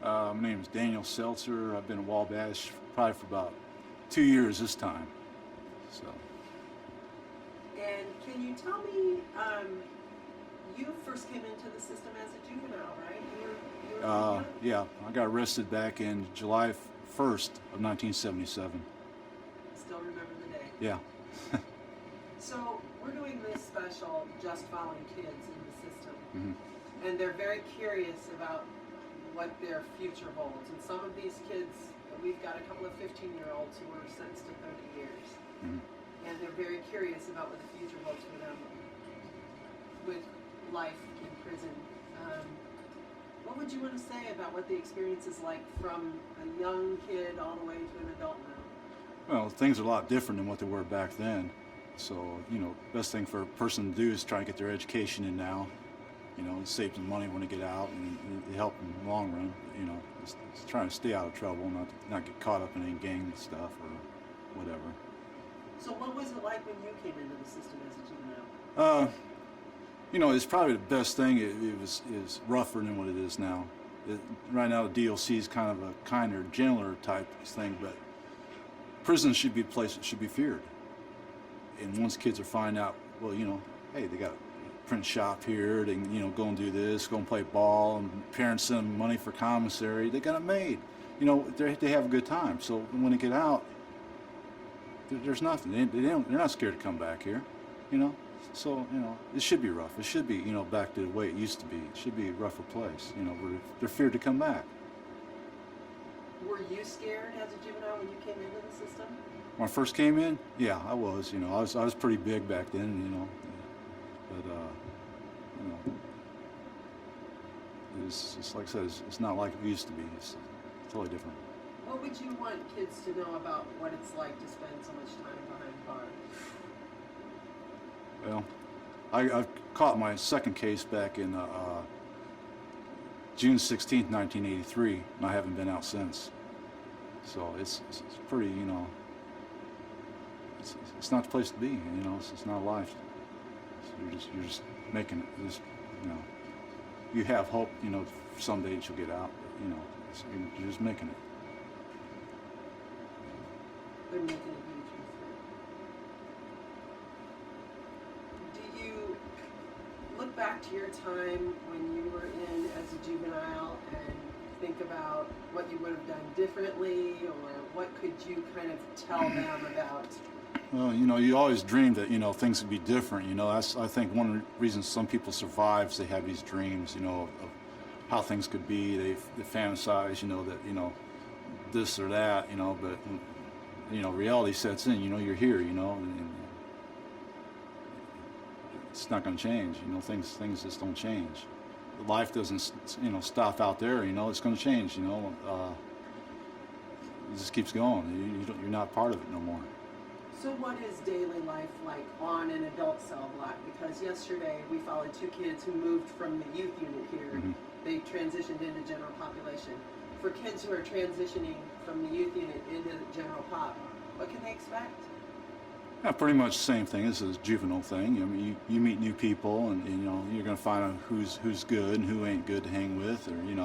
My name is Daniel Seltzer. I've been at Wabash probably for about 2 years this time. So, And can you tell me, you first came into the system as a juvenile, right? You were young? yeah, I got arrested back in July 1st of 1977. Still remember the day. Yeah. So we're doing this special just following kids in the system. hmm And they're very curious about what their future holds. And some of these kids, we've got a couple of 15-year-olds who were sentenced to 30 years. hmm And they're very curious about what the future holds for them with life in prison. What would you want to say about what the experience is like from a young kid all the way to an adult now? Well, things are a lot different than what they were back then. So, best thing for a person to do is try to get their education in now. Save some money when they get out, and it help in the long run. Just trying to stay out of trouble, not get caught up in any gang stuff or whatever. So what was it like when you came into the system as a juvenile? It's probably the best thing. It is rougher than what it is now. Right now, the DLC is kind of a kinder, gentler type thing, but prison should be a place that should be feared. And once kids are finding out, well, hey, they got a print shop here, they can, go and do this, go and play ball, and parents send them money for commissary, they got it made. They have a good time. So when they get out, there's nothing. They're not scared to come back here, So, it should be rough. It should be, back to the way it used to be. It should be a rougher place, where they're feared to come back. Were you scared as a juvenile when you came into the system? When I first came in, yeah, I was. I was pretty big back then, but it's like I said, it's not like it used to be. It's totally different. What would you want kids to know about what it's like to spend so much time behind bars? Well, I caught my second case back in June 16th, 1983, and I haven't been out since. So it's pretty, it's not the place to be. It's not life. So you're just making it. You have hope. Someday that you'll get out. But, you're just making it. They're making a huge mistake. Do you look back to your time when you were in as a juvenile and think about what you would have done differently, or what could you kind of tell them about? Well, you always dream that, things would be different. That's, I think, one of the reasons some people survive is they have these dreams, of how things could be. They fantasize, that, this or that, but, reality sets in, you're here, and it's not going to change. Things just don't change. Life doesn't, stop out there, it's going to change, it just keeps going. You're not part of it no more. So what is daily life like on an adult cell block? Because yesterday we followed two kids who moved from the youth unit here. Mm-hmm. They transitioned into general population. For kids who are transitioning from the youth unit into the general pop, what can they expect? Yeah, pretty much the same thing. This is a juvenile thing. I mean, you meet new people, and you're going to find out who's good and who ain't good to hang with, or you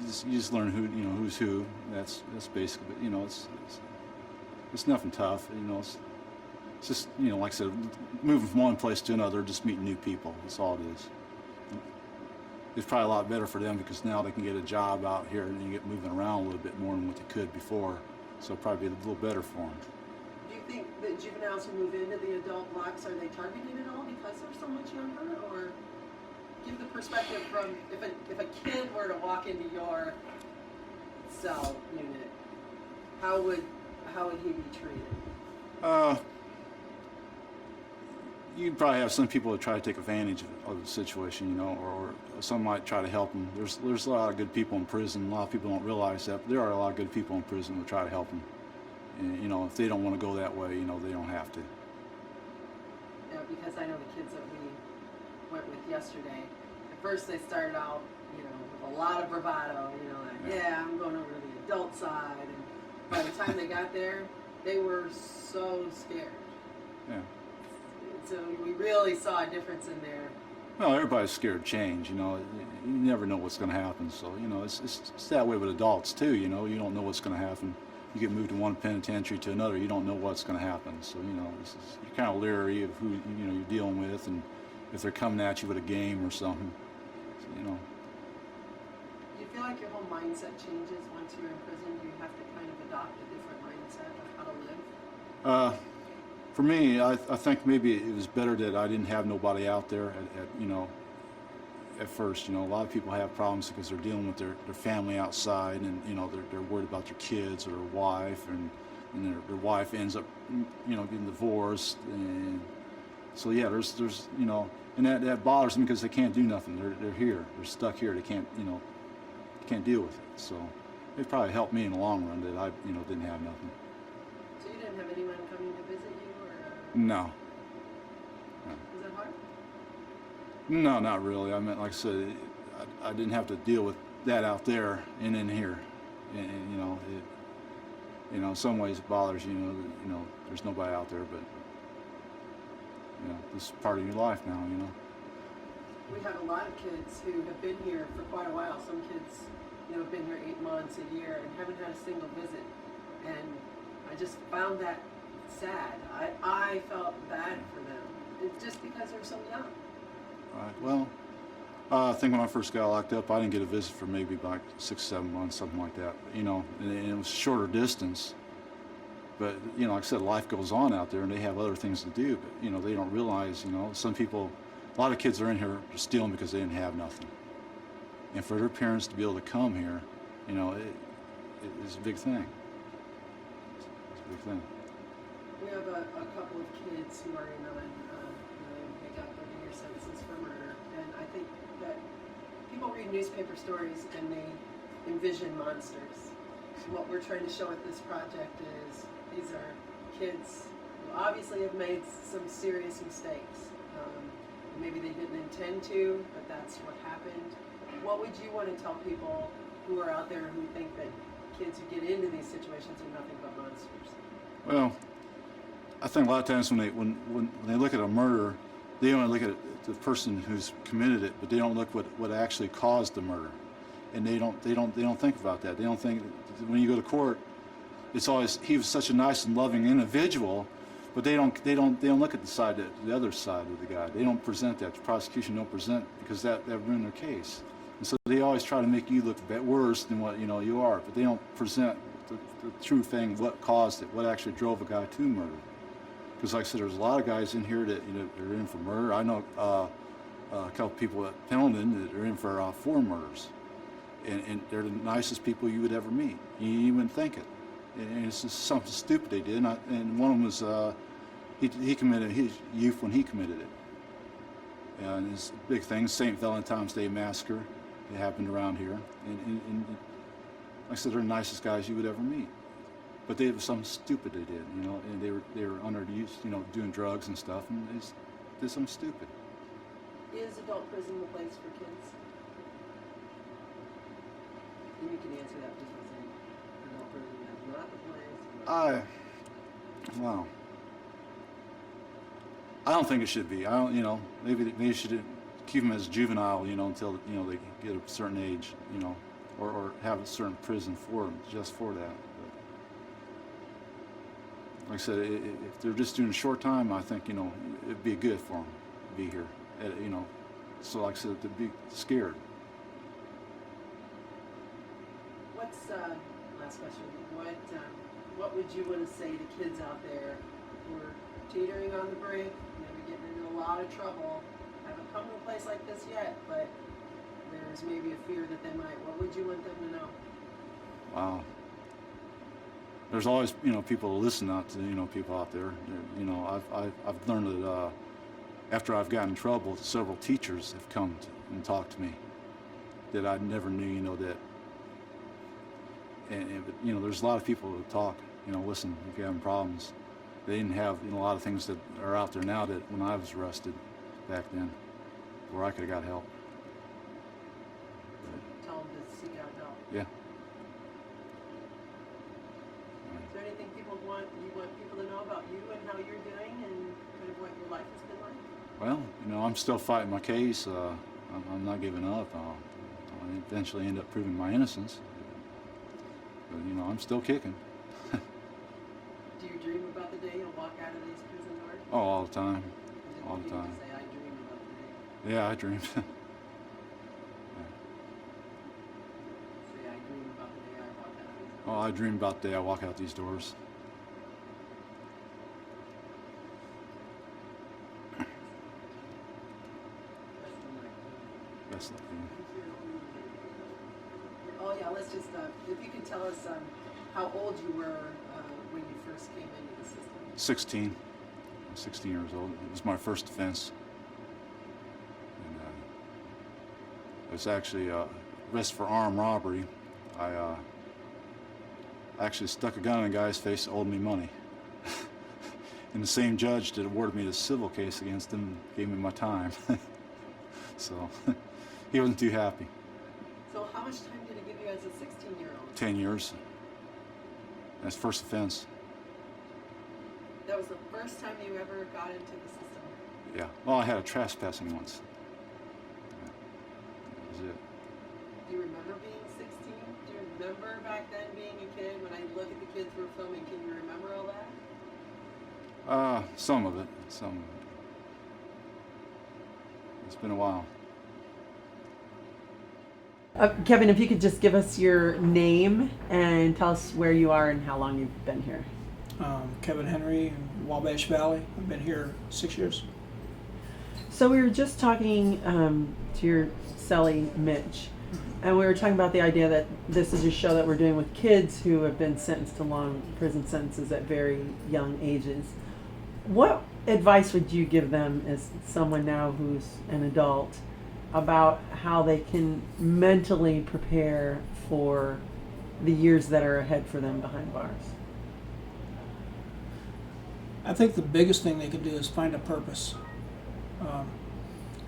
just learn who's who. That's basically. But it's nothing tough. It's just like I said, moving from one place to another, just meeting new people. That's all it is. It's probably a lot better for them because now they can get a job out here and get moving around a little bit more than what they could before. So it'll probably be a little better for them. Do you think that juveniles who move into the adult blocks, are they targeted at all because they're so much younger? Or give the perspective from if a kid were to walk into your cell unit, how would he be treated? You'd probably have some people that try to take advantage of the situation, or some might try to help them. There's a lot of good people in prison. A lot of people don't realize that, but there are a lot of good people in prison that try to help them. And, if they don't want to go that way, they don't have to. Yeah, because I know the kids that we went with yesterday, at first they started out, with a lot of bravado, yeah, I'm going over to the adult side. And by the time they got there, they were so scared. Yeah. So we really saw a difference in their Well, everybody's scared of change. You never know what's going to happen. So it's that way with adults too. You don't know what's going to happen. You get moved to one penitentiary to another, you don't know what's going to happen. So you're kind of leery of who you're dealing with, and if they're coming at you with a game or something. So, Do you feel like your whole mindset changes once you're in prison? Do you have to kind of adopt a different mindset of how to live? For me, I think maybe it was better that I didn't have nobody out there at first. A lot of people have problems because they're dealing with their family outside, and they're worried about their kids or their wife, and their wife ends up getting divorced, and so yeah, there's and that bothers them because they can't do nothing. They're here, they're stuck here. They can't deal with it. So it probably helped me in the long run that I didn't have nothing. So you didn't have anyone coming to visit you, or? No. Was it hard? No, not really. I mean, like I said, I didn't have to deal with that out there and in here, and in some ways it bothers you. There's nobody out there, but this is part of your life now. We have a lot of kids who have been here for quite a while. Some kids, have been here 8 months, a year, and haven't had a single visit. And I just found that sad. I felt bad for them. It's just because they're so young. Right. Well, I think when I first got locked up, I didn't get a visit for maybe like 6, 7 months, something like that. And it was shorter distance. But like I said, life goes on out there, and they have other things to do. But they don't realize. Some people, a lot of kids are in here stealing because they didn't have nothing. And for their parents to be able to come here, it's a big thing. It's a big thing. We have a couple of kids who are in on, they got 30-year sentences for murder, and I think that people read newspaper stories and they envision monsters. What we're trying to show with this project is these are kids who obviously have made some serious mistakes. Maybe they didn't intend to, but that's what happened. What would you want to tell people who are out there who think that kids who get into these situations are nothing but monsters? Well, I think a lot of times when they look at a murder, they only look at the person who's committed it, but they don't look what actually caused the murder, and they don't think about that. They don't think when you go to court, it's always he was such a nice and loving individual, but they don't look at the other side of the guy. They don't present that. The prosecution don't present because that ruined their case, and so they always try to make you look worse than what you are, but they don't present the true thing, what caused it, what actually drove a guy to murder. Because like I said, there's a lot of guys in here that they're in for murder. I know a couple people at Pendleton that are in for 4 murders, and they're the nicest people you would ever meet. You wouldn't think it, and it's just something stupid they did. And one of them was he committed his youth when he committed it. And it's a big thing, St. Valentine's Day massacre. It happened around here, and like I said, they're the nicest guys you would ever meet. But they was something stupid they did, and they were underused, doing drugs and stuff, and they did something stupid. Is adult prison the place for kids? And you can answer that just by saying adult prison is not the place. Wow. I don't think it should be. I don't, maybe you should keep them as juvenile, until they get a certain age, or have a certain prison for them, just for that. Like I said, if they're just doing a short time, I think, it'd be good for them to be here, so like I said, to be scared. What's, last question, what would you want to say to kids out there who are teetering on the brink, maybe getting into a lot of trouble, haven't come to a place like this yet, but there's maybe a fear that they might, what would you want them to know? Wow. There's always, people to listen out to, people out there. I've learned that after I've gotten in trouble, several teachers have come and talked to me that I never knew, that. And there's a lot of people who talk, listen, if you're having problems. They didn't have, a lot of things that are out there now that when I was arrested back then, where I could have got help. Tell them to seek out help. Yeah. Is there anything you want people to know about you and how you're doing and kind of what your life has been like? Well, I'm still fighting my case. I'm not giving up. I'll eventually end up proving my innocence. But, I'm still kicking. Do you dream about the day you'll walk out of these prison doors? Oh, all the time. Is it All the okay to time. say, I dream about the day? Yeah, I dream. Say, I dream about the day I walk out of these doors. Oh, I dream about the day I walk out these doors. Best luck to you. Oh yeah, let's just, if you could tell us how old you were when you first came into the system. 16. I'm 16 years old. It was my first offense. And it was actually arrest for armed robbery. I actually stuck a gun in a guy's face that owed me money. And the same judge that awarded me the civil case against him gave me my time. So he wasn't too happy. So how much time did it give you as a 16-year-old? 10 years. That's first offense. That was the first time you ever got into the system? Yeah. Well, I had a trespassing once. Yeah. That was it. Do you remember being 16? Do you remember back then being a kid? When I look at the kids who were filming, can you remember all that? Some of it. Some of it. It's been a while. Kevin, if you could just give us your name and tell us where you are and how long you've been here. Kevin Henry in Wabash Valley. I've been here 6 years. So we were just talking to your cellie, Mitch, and we were talking about the idea that this is a show that we're doing with kids who have been sentenced to long prison sentences at very young ages. What advice would you give them as someone now who's an adult about how they can mentally prepare for the years that are ahead for them behind bars? I think the biggest thing they could do is find a purpose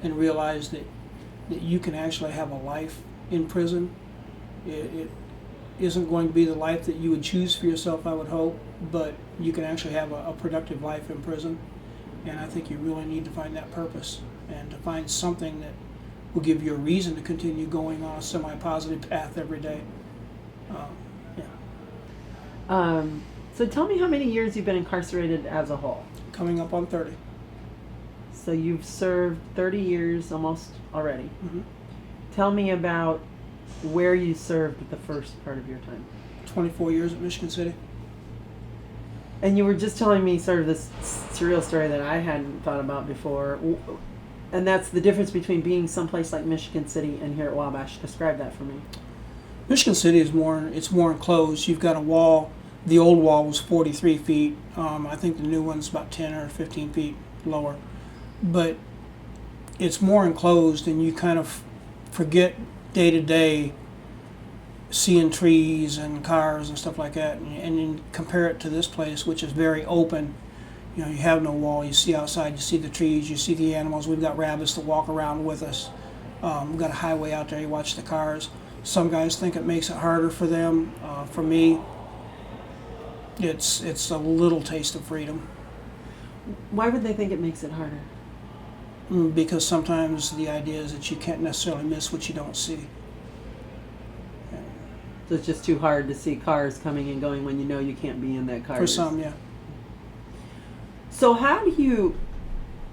and realize that you can actually have a life in prison. It isn't going to be the life that you would choose for yourself, I would hope, but you can actually have a productive life in prison. And I think you really need to find that purpose and to find something that will give you a reason to continue going on a semi-positive path every day. So tell me how many years you've been incarcerated as a whole. Coming up on 30. So you've served 30 years almost already. Mm-hmm. Tell me about where you served the first part of your time. 24 years at Michigan City. And you were just telling me sort of this surreal story that I hadn't thought about before. And that's the difference between being someplace like Michigan City and here at Wabash. Describe that for me. Michigan City is more enclosed. You've got a wall. The old wall was 43 feet. I think the new one's about 10 or 15 feet lower. But it's more enclosed, and you kind of forget day to day seeing trees and cars and stuff like that, and you compare it to this place, which is very open. You know, you have no wall. You see outside, you see the trees, you see the animals. We've got rabbits that walk around with us. We've got a highway out there. You watch the cars. Some guys think it makes it harder for them. For me, it's a little taste of freedom. Why would they think it makes it harder? Because sometimes the idea is that you can't necessarily miss what you don't see. So it's just too hard to see cars coming and going when you know you can't be in that car. For some, yeah. So how do you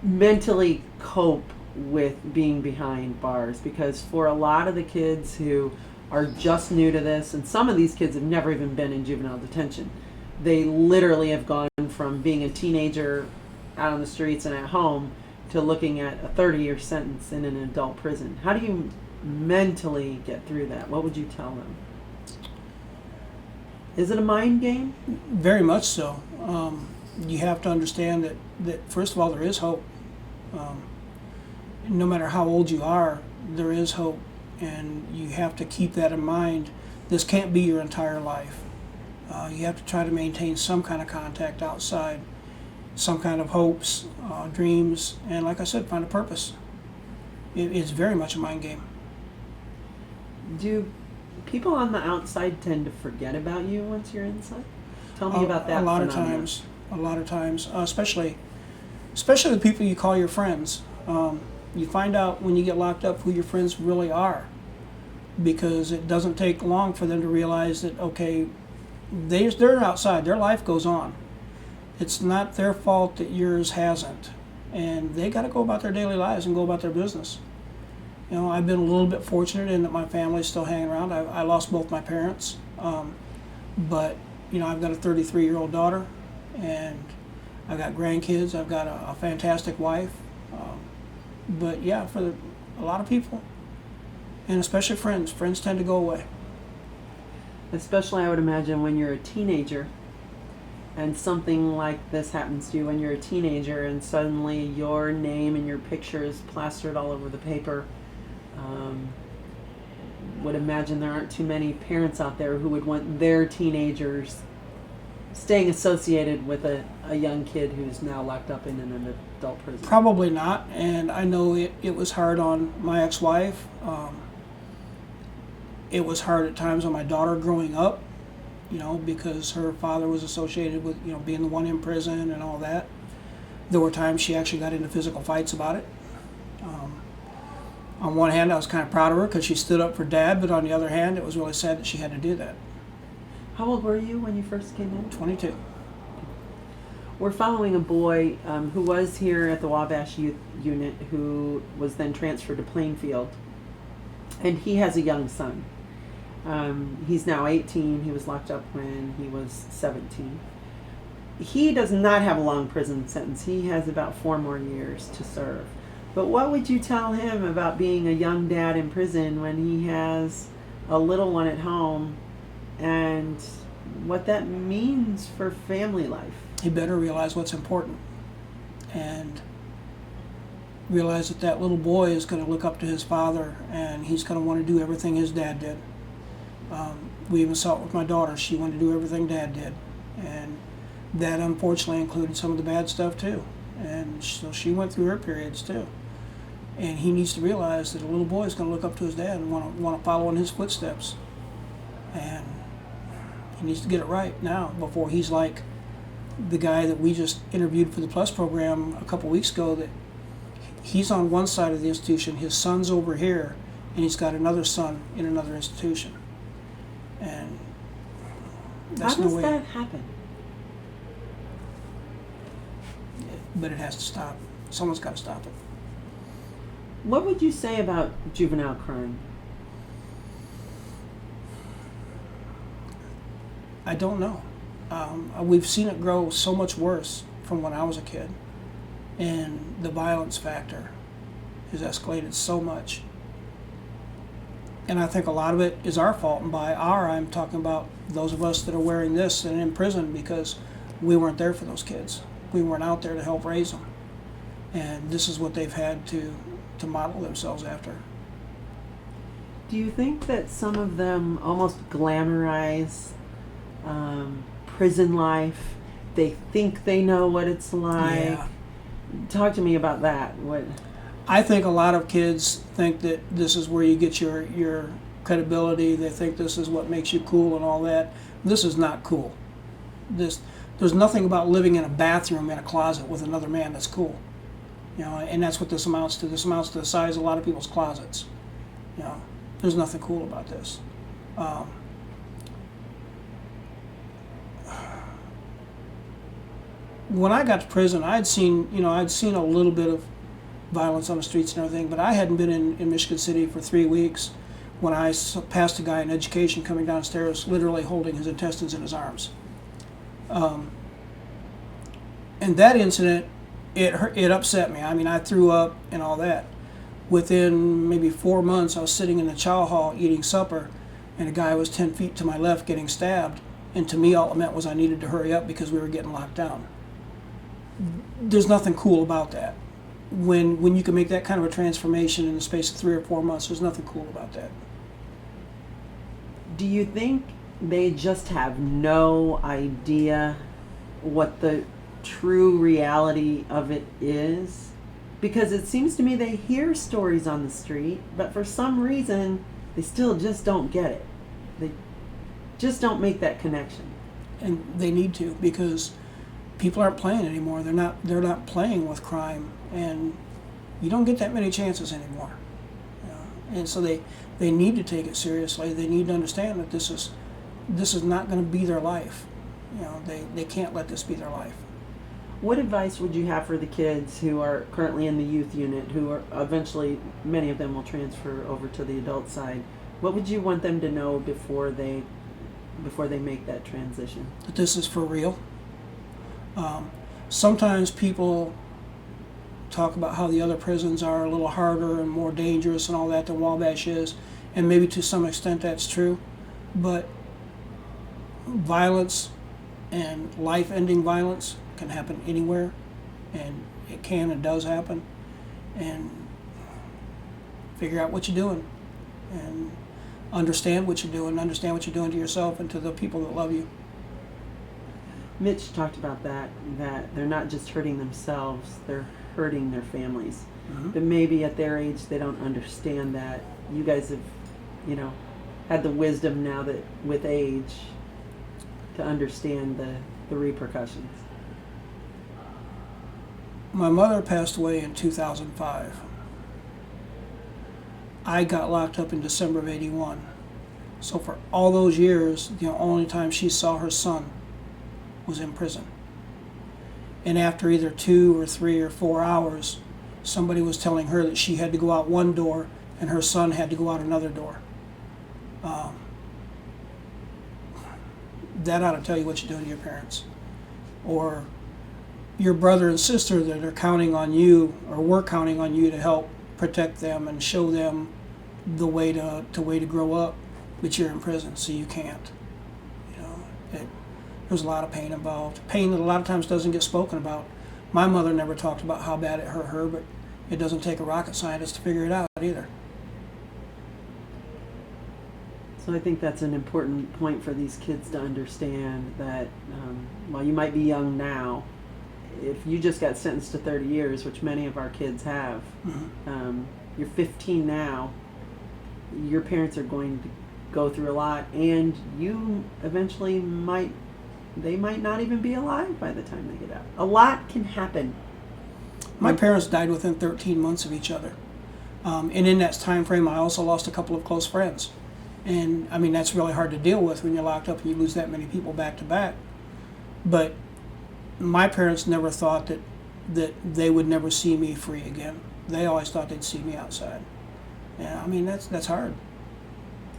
mentally cope with being behind bars? Because for a lot of the kids who are just new to this, and some of these kids have never even been in juvenile detention, they literally have gone from being a teenager out on the streets and at home to looking at a 30-year sentence in an adult prison. How do you mentally get through that? What would you tell them? Is it a mind game? Very much so. You have to understand that first of all, there is hope. No matter how old you are, there is hope, and you have to keep that in mind. This can't be your entire life. You have to try to maintain some kind of contact outside, some kind of hopes, dreams, and like I said, find a purpose. It's very much a mind game. Do people on the outside tend to forget about you once you're inside? Tell me about that. A lot phenomenon. of times, especially especially the people you call your friends. You find out when you get locked up who your friends really are, because it doesn't take long for them to realize that, okay, they're outside, their life goes on. It's not their fault that yours hasn't, and they got to go about their daily lives and go about their business. You know, I've been a little bit fortunate in that my family's still hanging around. I lost both my parents, but you know, I've got a 33-year-old daughter, and I've got grandkids. I've got a fantastic wife. But yeah, for a lot of people, and especially friends tend to go away. Especially, I would imagine, when you're a teenager and something like this happens to you when you're a teenager, and suddenly your name and your picture is plastered all over the paper. Would imagine there aren't too many parents out there who would want their teenagers staying associated with a young kid who's now locked up in an adult prison. Probably not, and I know it was hard on my ex-wife. It was hard at times on my daughter growing up, you know, because her father was associated with, you know, being the one in prison and all that. There were times she actually got into physical fights about it. On one hand, I was kind of proud of her because she stood up for Dad, but on the other hand, it was really sad that she had to do that. How old were you when you first came in? 22. We're following a boy who was here at the Wabash Youth Unit, who was then transferred to Plainfield, and he has a young son. He's now 18. He was locked up when he was 17. He does not have a long prison sentence. He has about 4 more years to serve. But what would you tell him about being a young dad in prison when he has a little one at home, and what that means for family life? He better realize what's important, and realize that that little boy is going to look up to his father, and he's going to want to do everything his dad did. We even saw it with my daughter. She wanted to do everything Dad did, and that unfortunately included some of the bad stuff too. And so she went through her periods too. And he needs to realize that a little boy is going to look up to his dad and want to follow in his footsteps. And he needs to get it right now before he's like the guy that we just interviewed for the Plus program a couple weeks ago, that he's on one side of the institution, his son's over here, and he's got another son in another institution. And that's How no does way. that happen? But it has to stop. Someone's got to stop it. What would you say about juvenile crime? I don't know. We've seen it grow so much worse from when I was a kid, and the violence factor has escalated so much. And I think a lot of it is our fault, and by our, I'm talking about those of us that are wearing this and in prison, because we weren't there for those kids. We weren't out there to help raise them. And this is what they've had to model themselves after. Do you think that some of them almost glamorize prison life? They think they know what it's like. Yeah. Talk to me about that. What? I think a lot of kids think that this is where you get your credibility. They think this is what makes you cool and all that. This is not cool. There's nothing about living in a bathroom in a closet with another man that's cool. You know, and that's what this amounts to. This amounts to the size of a lot of people's closets. You know, there's nothing cool about this. When I got to prison, I'd seen a little bit of violence on the streets and everything, but I hadn't been in Michigan City for 3 weeks when I passed a guy in education coming downstairs, literally holding his intestines in his arms. And that incident, it upset me. I mean, I threw up and all that. Within maybe 4 months, I was sitting in the chow hall eating supper, and a guy was 10 feet to my left getting stabbed. And to me, all it meant was I needed to hurry up because we were getting locked down. There's nothing cool about that. When you can make that kind of a transformation in the space of 3 or 4 months, there's nothing cool about that. Do you think they just have no idea what the true reality of it is? Because it seems to me they hear stories on the street, but for some reason they still just don't get it. They just don't make that connection. And they need to, because people aren't playing anymore. They're not playing with crime, and you don't get that many chances anymore. You know? And so they need to take it seriously. They need to understand that this is not going to be their life. You know, they can't let this be their life. What advice would you have for the kids who are currently in the youth unit, who are eventually, many of them will transfer over to the adult side? What would you want them to know before they make that transition? That this is for real. Sometimes people talk about how the other prisons are a little harder and more dangerous and all that than Wabash is, and maybe to some extent that's true, but violence and life-ending violence can happen anywhere, and it can and does happen. And figure out what you're doing, and understand what you're doing, understand what you're doing to yourself and to the people that love you. Mitch talked about that they're not just hurting themselves, they're hurting their families. Mm-hmm. But maybe at their age they don't understand that. You guys have, had the wisdom now that with age to understand the repercussions. My mother passed away in 2005. I got locked up in December of '81. So for all those years, the only time she saw her son was in prison. And after either 2 or 3 or 4 hours, somebody was telling her that she had to go out one door and her son had to go out another door. That ought to tell you what you're doing to your parents. Or your brother and sister that are counting on you, or were counting on you to help protect them and show them the way to grow up, but you're in prison, so you can't. There's a lot of pain involved. Pain that a lot of times doesn't get spoken about. My mother never talked about how bad it hurt her, but it doesn't take a rocket scientist to figure it out either. So I think that's an important point for these kids to understand that while you might be young now, if you just got sentenced to 30 years, which many of our kids have, Mm-hmm. You're 15 now, your parents are going to go through a lot, and you eventually might not even be alive by the time they get out. A lot can happen. My parents died within 13 months of each other. And in that time frame, I also lost a couple of close friends. And I mean, that's really hard to deal with when you're locked up and you lose that many people back to back. But my parents never thought that they would never see me free again. They always thought they'd see me outside. Yeah, I mean, that's hard.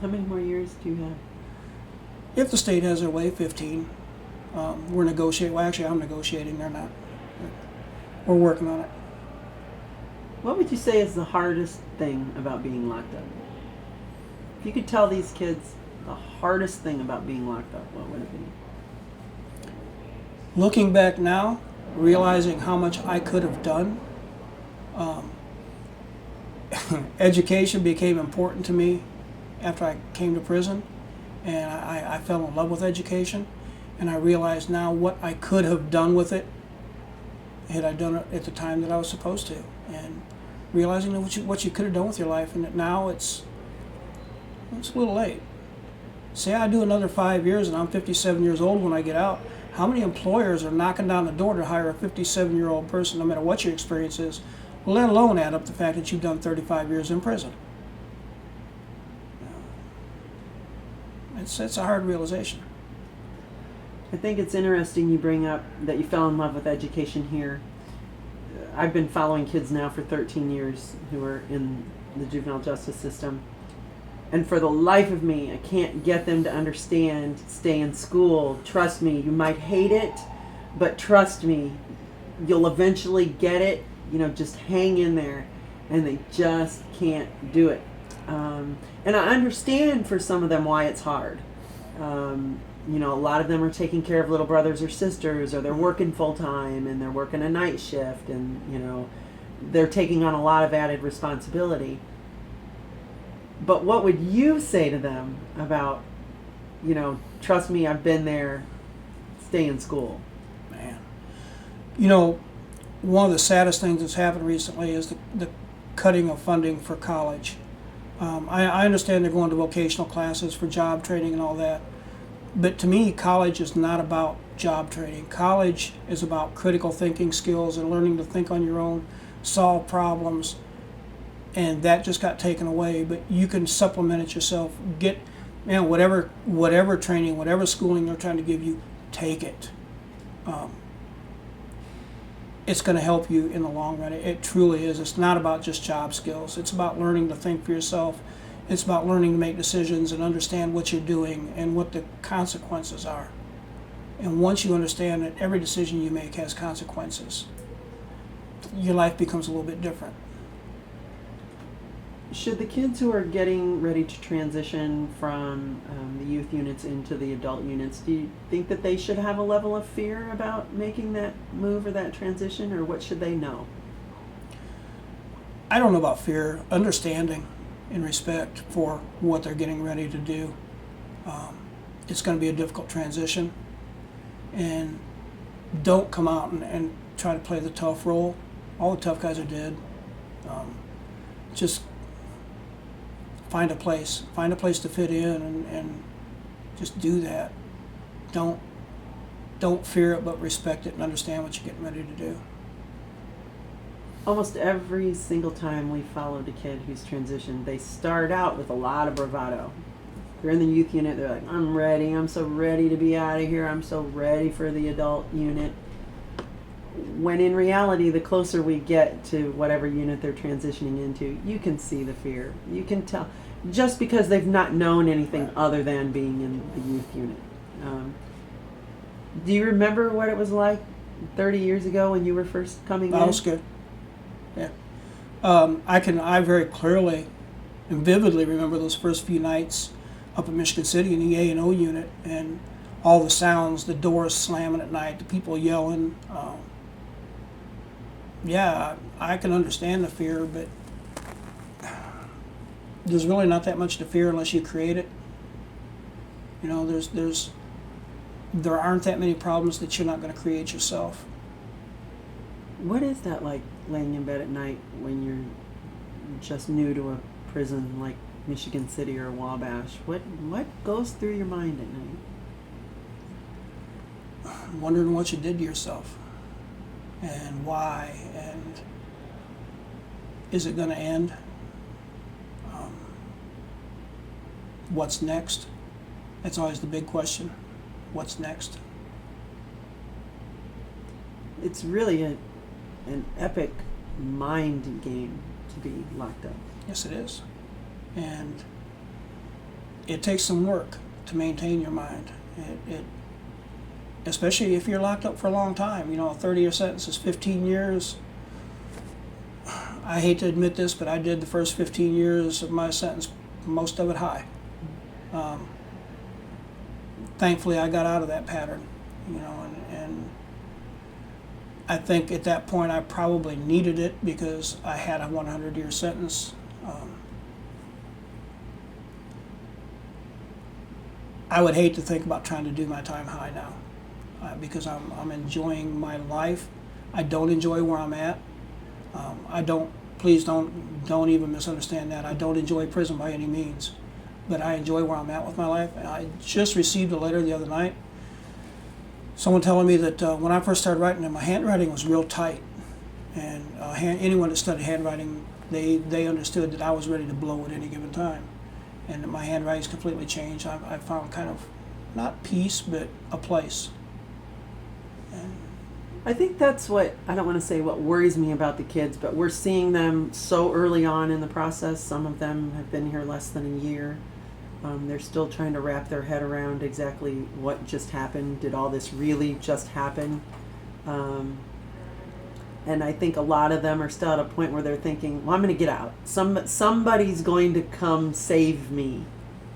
How many more years do you have? If the state has their way, 15. We're negotiating. Well, actually, I'm negotiating. They're not. We're working on it. What would you say is the hardest thing about being locked up? If you could tell these kids the hardest thing about being locked up, what would it be? Looking back now, realizing how much I could have done, education became important to me after I came to prison, and I fell in love with education, and I realize now what I could have done with it had I done it at the time that I was supposed to, and realizing what you could have done with your life, and that now it's a little late. Say I do another 5 years and I'm 57 years old when I get out. How many employers are knocking down the door to hire a 57-year-old person, no matter what your experience is, let alone add up the fact that you've done 35 years in prison? It's a hard realization. I think it's interesting you bring up that you fell in love with education here. I've been following kids now for 13 years who are in the juvenile justice system. And for the life of me, I can't get them to understand, stay in school. Trust me, you might hate it, but trust me, you'll eventually get it. Just hang in there. And they just can't do it. And I understand for some of them why it's hard. A lot of them are taking care of little brothers or sisters, or they're working full time and they're working a night shift, and they're taking on a lot of added responsibility. But what would you say to them about, trust me, I've been there, stay in school? Man. One of the saddest things that's happened recently is the cutting of funding for college. I understand they're going to vocational classes for job training and all that. But to me, college is not about job training. College is about critical thinking skills and learning to think on your own, solve problems, and that just got taken away. But you can supplement it yourself. Get, whatever training, whatever schooling they're trying to give you, take it. It's going to help you in the long run. It truly is. It's not about just job skills. It's about learning to think for yourself. It's about learning to make decisions and understand what you're doing and what the consequences are. And once you understand that every decision you make has consequences, your life becomes a little bit different. Should the kids who are getting ready to transition from the youth units into the adult units, do you think that they should have a level of fear about making that move or that transition, or what should they know? I don't know about fear, understanding and respect for what they're getting ready to do. It's going to be a difficult transition, and don't come out and try to play the tough role. All the tough guys are dead. Just find a place to fit in, and just do that. Don't fear it, but respect it and understand what you're getting ready to do. Almost every single time we followed a kid who's transitioned, they start out with a lot of bravado. They're in the youth unit, they're like, I'm ready, I'm so ready to be out of here, I'm so ready for the adult unit. When in reality, the closer we get to whatever unit they're transitioning into, you can see the fear. You can tell, just because they've not known anything other than being in the youth unit. Do you remember what it was like 30 years ago when you were first coming in? That was good. Yeah. I very clearly and vividly remember those first few nights up in Michigan City in the A&O unit, and all the sounds, the doors slamming at night, the people yelling. Yeah, I can understand the fear, but there's really not that much to fear unless you create it. You know, there aren't that many problems that you're not going to create yourself. What is that like, laying in bed at night when you're just new to a prison like Michigan City or Wabash? What goes through your mind at night? Wondering what you did to yourself and why, and is it going to end? What's next? That's always the big question. What's next? It's really an epic mind game to be locked up. Yes, it is. And it takes some work to maintain your mind. It especially if you're locked up for a long time. You know, a 30-year sentence is 15 years. I hate to admit this, but I did the first 15 years of my sentence, most of it high. Thankfully, I got out of that pattern, you know, and I think at that point I probably needed it because I had a 100-year sentence. I would hate to think about trying to do my time high now because I'm enjoying my life. I don't enjoy where I'm at. Please don't even misunderstand that. I don't enjoy prison by any means, but I enjoy where I'm at with my life. And I just received a letter the other night, someone telling me that when I first started writing, my handwriting was real tight, and anyone that studied handwriting, they understood that I was ready to blow at any given time, and that my handwriting's completely changed. I found kind of not peace, but a place. I think that's what, I don't want to say what worries me about the kids, but we're seeing them so early on in the process. Some of them have been here less than a year. They're still trying to wrap their head around exactly what just happened. Did all this really just happen? And I think a lot of them are still at a point where they're thinking, well, I'm going to get out. Somebody's going to come save me.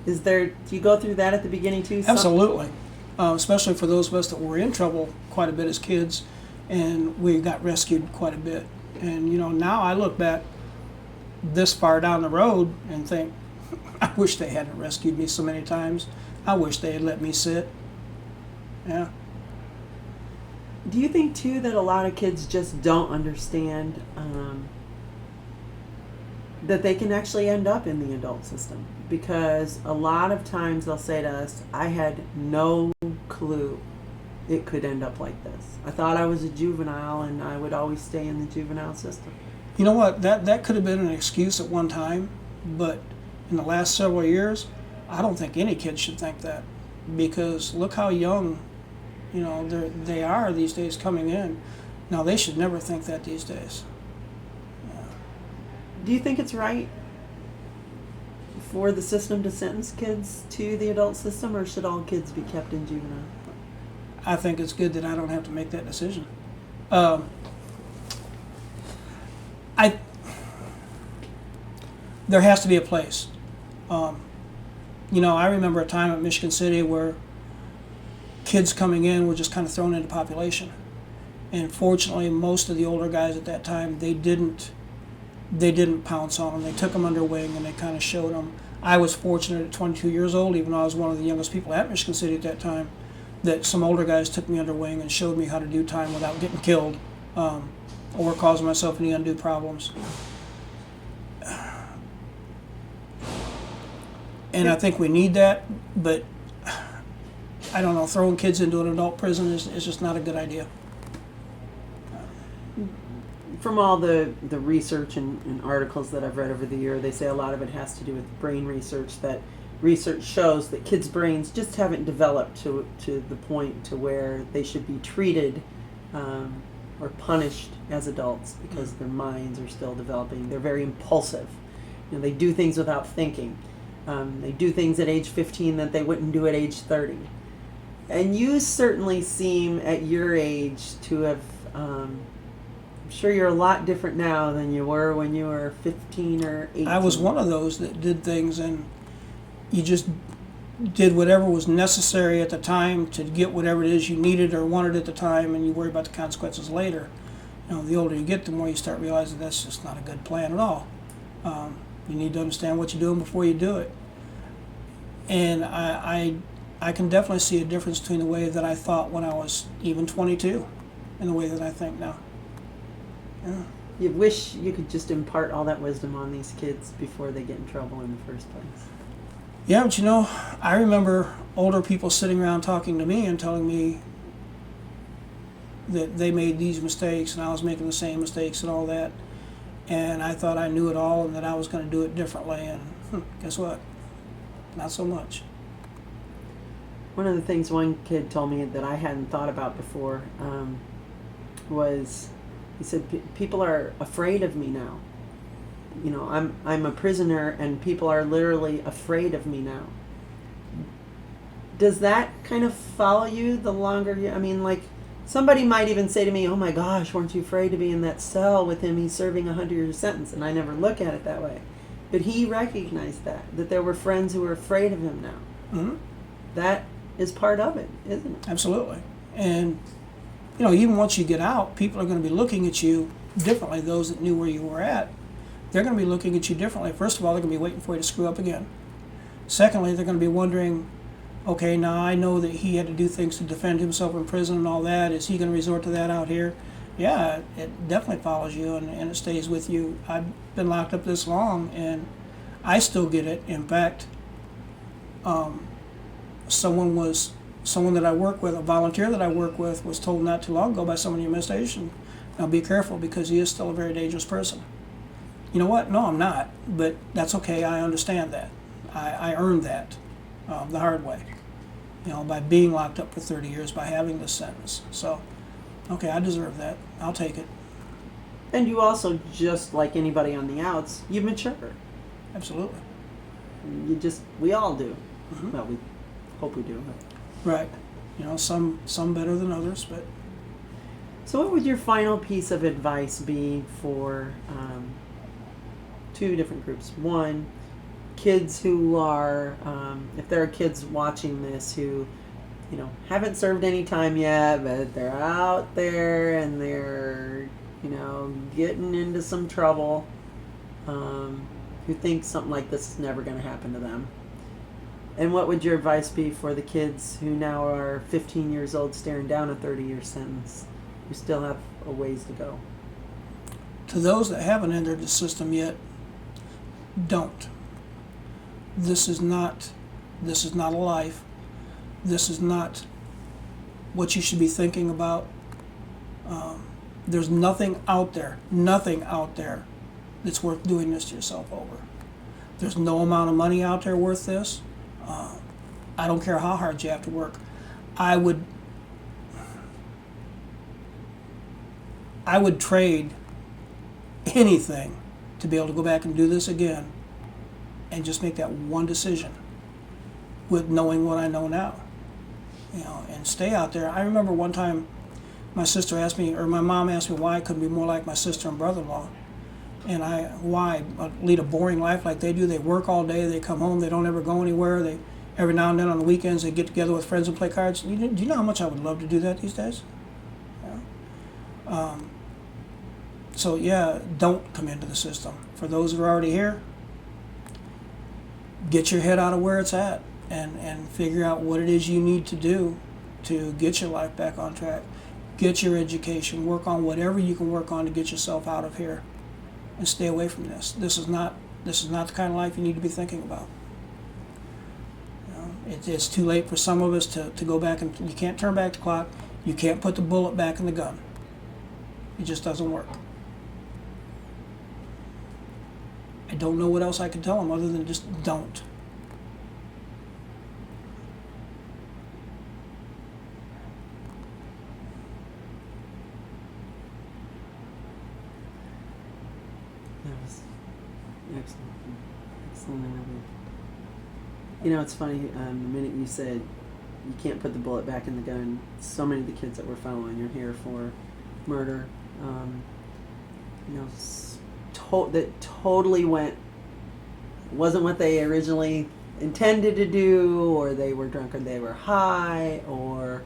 Do you go through that at the beginning too? Absolutely. Especially for those of us that were in trouble quite a bit as kids, and we got rescued quite a bit. And you know, now I look back this far down the road and think, I wish they hadn't rescued me so many times. I wish they had let me sit. Yeah. Do you think too that a lot of kids just don't understand that they can actually end up in the adult system? Because a lot of times they'll say to us, I had no clue it could end up like this. I thought I was a juvenile and I would always stay in the juvenile system. You know what? That could have been an excuse at one time, but in the last several years, I don't think any kid should think that, because look how young, they are these days coming in. Now they should never think that these days. Do you think it's right for the system to sentence kids to the adult system, or should all kids be kept in juvenile? I think it's good that I don't have to make that decision. There has to be a place. I remember a time at Michigan City where kids coming in were just kind of thrown into population, and fortunately, most of the older guys at that time, they didn't pounce on them. They took them under wing and they kind of showed them. I was fortunate at 22 years old, even though I was one of the youngest people at Michigan City at that time, that some older guys took me under wing and showed me how to do time without getting killed or causing myself any undue problems. And I think we need that, but I don't know, throwing kids into an adult prison is just not a good idea. From all the research and articles that I've read over the year, they say a lot of it has to do with brain research, that research shows that kids' brains just haven't developed to the point to where they should be treated or punished as adults, because their minds are still developing. They're very impulsive. They do things without thinking. They do things at age 15 that they wouldn't do at age 30. And you certainly seem at your age to have, I'm sure you're a lot different now than you were when you were 15 or 18. I was one of those that did things, and you just did whatever was necessary at the time to get whatever it is you needed or wanted at the time, and you worry about the consequences later. The older you get, the more you start realizing that's just not a good plan at all. You need to understand what you're doing before you do it. And I can definitely see a difference between the way that I thought when I was even 22 and the way that I think now. Yeah. You wish you could just impart all that wisdom on these kids before they get in trouble in the first place. Yeah, but I remember older people sitting around talking to me and telling me that they made these mistakes and I was making the same mistakes and all that. And I thought I knew it all and that I was going to do it differently. And guess what? Not so much. One of the things one kid told me that I hadn't thought about before was, he said, people are afraid of me now. I'm a prisoner and people are literally afraid of me now. Does that kind of follow you the longer you, somebody might even say to me, oh my gosh, weren't you afraid to be in that cell with him? He's serving a 100-year sentence. And I never look at it that way. But he recognized that there were friends who were afraid of him now. Mm-hmm. That is part of it, isn't it? Absolutely. And, even once you get out, people are going to be looking at you differently. Those that knew where you were at, they're going to be looking at you differently. First of all, they're going to be waiting for you to screw up again. Secondly, they're going to be wondering, okay, now I know that he had to do things to defend himself in prison and all that. Is he going to resort to that out here? Yeah, it definitely follows you and it stays with you. I've been locked up this long and I still get it. In fact, someone that I work with, a volunteer that I work with, was told not too long ago by someone in the administration, now be careful because he is still a very dangerous person. You know what? No, I'm not. But that's okay. I understand that. I earned that the hard way, by being locked up for 30 years, by having this sentence. So, okay, I deserve that. I'll take it. And you also, just like anybody on the outs, you mature. Absolutely. We all do. Mm-hmm. Well, we hope we do. Right. Some better than others, but. So what would your final piece of advice be for two different groups? One, kids who are, if there are kids watching this who, haven't served any time yet, but they're out there and they're, getting into some trouble, who think something like this is never going to happen to them. And what would your advice be for the kids who now are 15 years old staring down a 30-year sentence, who still have a ways to go? To those that haven't entered the system yet, don't. This is not a life. This is not what you should be thinking about. There's nothing out there that's worth doing this to yourself over. There's no amount of money out there worth this. I don't care how hard you have to work. I would trade anything to be able to go back and do this again and just make that one decision with knowing what I know now. You know, and stay out there. I remember one time my sister asked me, or my mom asked me why I couldn't be more like my sister and brother-in-law. And why lead a boring life like they do? They work all day, they come home, they don't ever go anywhere. They every now and then on the weekends they get together with friends and play cards. Do you know how much I would love to do that these days? Yeah. So yeah, don't come into the system. For those who are already here, get your head out of where it's at and figure out what it is you need to do to get your life back on track. Get your education, work on whatever you can work on to get yourself out of here and stay away from this. This is not the kind of life you need to be thinking about. You know, it's too late for some of us to go back, and you can't turn back the clock. You can't put the bullet back in the gun. It just doesn't work. I don't know what else I can tell them other than just don't. That was excellent. Excellent interview. You know, it's funny, the minute you said you can't put the bullet back in the gun, so many of the kids that we're following are here for murder. You know, that totally wasn't what they originally intended to do, or they were drunk or they were high, or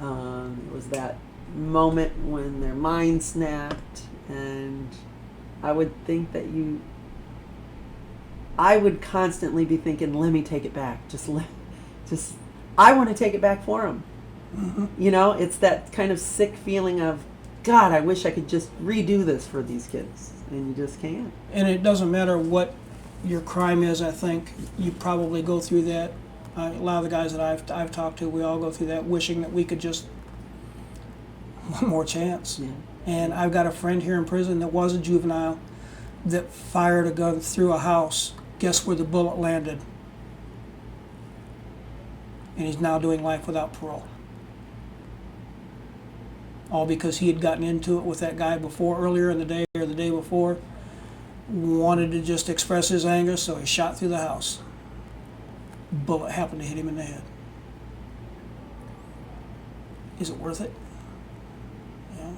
it was that moment when their mind snapped. And I would think that I would constantly be thinking, let me take it back. I want to take it back for them. Mm-hmm. You know, it's that kind of sick feeling of, God, I wish I could just redo this for these kids. And you just can't. And it doesn't matter what your crime is. I think you probably go through that. A lot of the guys that I've talked to, we all go through that, wishing that we could just one more chance. Yeah. And I've got a friend here in prison that was a juvenile that fired a gun through a house. Guess where the bullet landed? And he's now doing life without parole. All because he had gotten into it with that guy earlier in the day or the day before, wanted to just express his anger, so he shot through the house. Bullet happened to hit him in the head. Is it worth it? Yeah.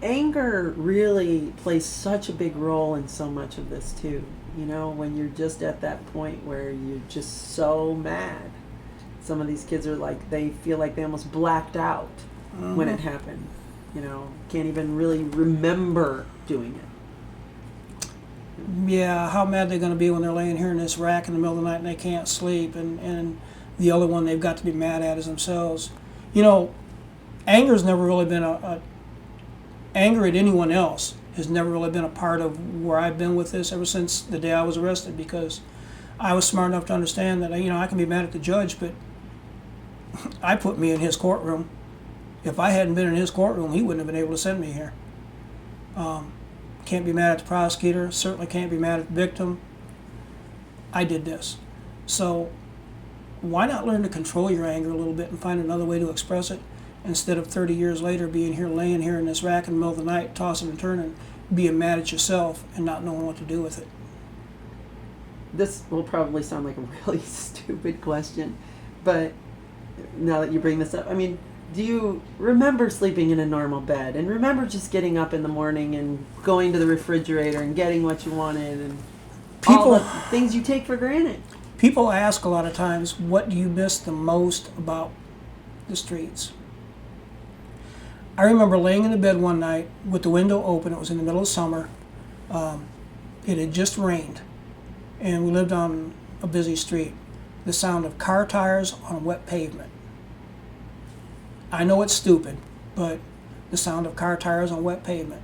Anger really plays such a big role in so much of this too. You know, when you're just at that point where you're just so mad. Some of these kids are like, they feel like they almost blacked out when it happened. You know, can't even really remember doing it. Yeah, how mad they're going to be when they're laying here in this rack in the middle of the night and they can't sleep, and the other one they've got to be mad at is themselves. You know, anger's never really been anger at anyone else has never really been a part of where I've been with this ever since the day I was arrested, because I was smart enough to understand that, you know, I can be mad at the judge, but I put me in his courtroom. If I hadn't been in his courtroom, he wouldn't have been able to send me here. Can't be mad at the prosecutor, certainly can't be mad at the victim. I did this. So why not learn to control your anger a little bit and find another way to express it, instead of 30 years later being here, laying here in this rack in the middle of the night, tossing and turning, being mad at yourself and not knowing what to do with it. This will probably sound like a really stupid question, but now that you bring this up, I mean, do you remember sleeping in a normal bed, and remember just getting up in the morning and going to the refrigerator and getting what you wanted, and all the things you take for granted? People ask a lot of times, what do you miss the most about the streets? I remember laying in the bed one night with the window open. It was in the middle of summer. It had just rained, and we lived on a busy street. The sound of car tires on wet pavement. I know it's stupid, but the sound of car tires on wet pavement.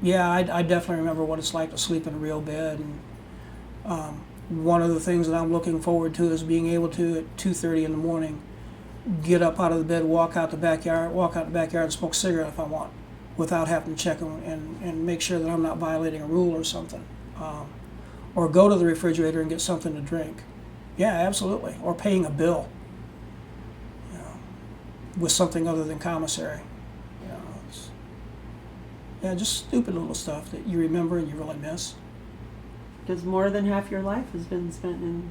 Yeah, I definitely remember what it's like to sleep in a real bed. And one of the things that I'm looking forward to is being able to, at 2:30 in the morning, get up out of the bed, walk out the backyard and smoke a cigarette if I want, without having to check them and make sure that I'm not violating a rule or something. Or go to the refrigerator and get something to drink. Yeah, absolutely. Or paying a bill, you know, with something other than commissary. You know, yeah, just stupid little stuff that you remember and you really miss. Because more than half your life has been spent in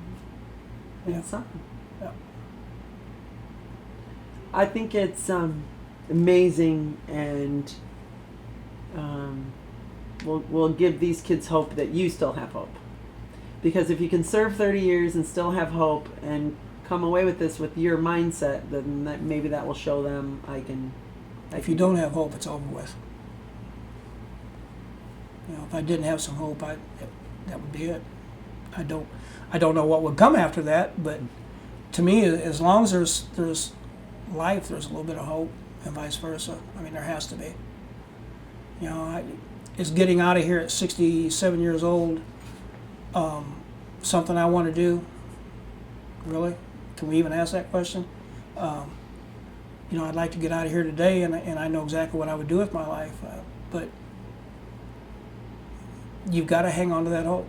Yeah. something. Yeah. I think it's amazing, and we'll give these kids hope that you still have hope. Because if you can serve 30 years and still have hope and come away with this with your mindset, then maybe that will show them If you don't have hope, it's over with. You know, if I didn't have some hope, that would be it. I don't know what would come after that, but to me, as long as there's life, there's a little bit of hope, and vice versa. I mean, there has to be. You know, is getting out of here at 67 years old something I want to do? Really? Can we even ask that question? You know, I'd like to get out of here today, and I know exactly what I would do with my life, but you've got to hang on to that hope.